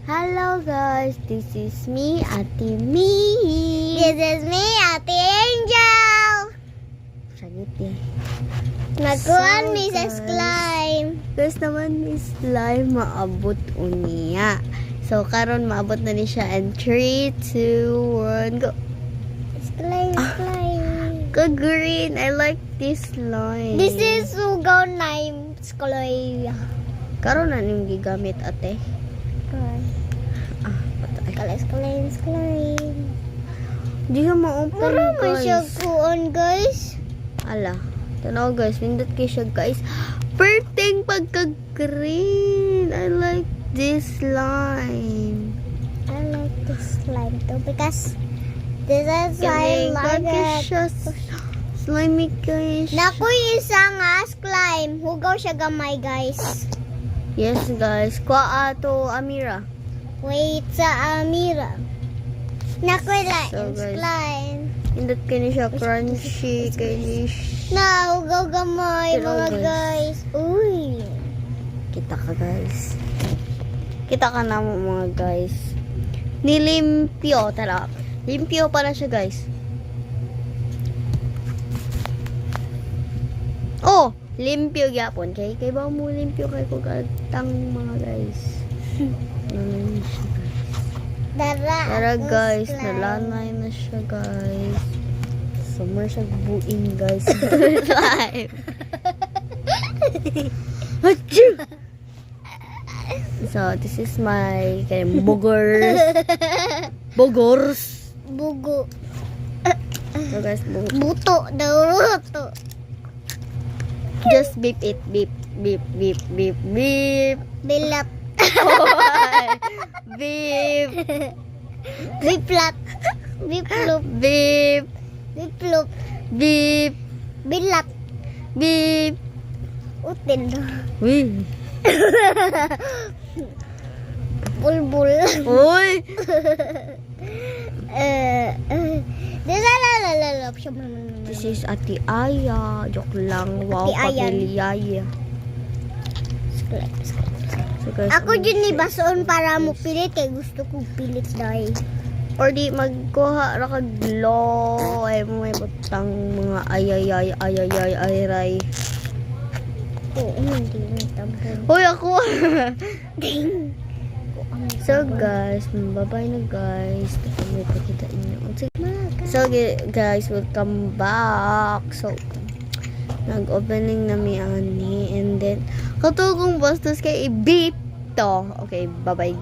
Hello guys, this is me, Ate Me. This is me, Ate Angel. Sagit eh. Nagkuhan, So, Mrs. guys. Climb. Guys naman, Miss Slime, maabot unya. So, karon maabot na ni siya. And 3, 2, 1, go. Climb, climb. Ka-green, I like this line. This is Sugaw Name Skloy. Karon na ning gigamit, ate. Patay. Climb, climb. Di ka ma-open, Mura man siya guys. kuon, guys. Ala. Tanaw, guys. Nindot kayo siya, guys. Perting pagka-green. I like this line. I like this slime too because this is I like it. Slimy guys. Nakoy isa nga slime. Hugaw siya gamay, guys. Yes, guys. Kwa ato, Amira. Wait sa Amira. Nakoy So, guys. slime. Indot kayo siya crunchy. Kayo Na, hugaw gamay, Pero, mga guys. Uy. Kita ka, guys. Kita ka na mo, mga guys. Nilimpyo. Tara. Limpyo pala siya, guys. Oh! Limpyo gyapon. Kay ba mo limpyo kay ko gatang, mga guys. Tara, guys. Nalanay na siya, guys. Summer siya buing, guys. Live. Achoo! So, this is my bogors. Bogors. Bugo. So, guys, Buto daw. Buto. just beep it. Beep, beep, beep, beep, beep. Bilap. Beep. Biplat. Biplup. Beep. Biplup. Beep. Bilat. Beep. Utin. Uy. Bulbul. Uy. This is Ate Aya. Joke lang. Wow, Ate Ayan. pabiliyaya. So, guys, Ako dyan ni bason para mo pilit kay gusto ko pilit dahil. or di magkuha ra kag glow ay mo may butang mga ayay. Oo, hindi mo tabon. Hoy ako. Ding. So guys, bye-bye na guys. May pakita inyo. So guys, welcome back. So nag-opening na mi ani and then katugong bastos kay i-beep to. Okay, bye-bye.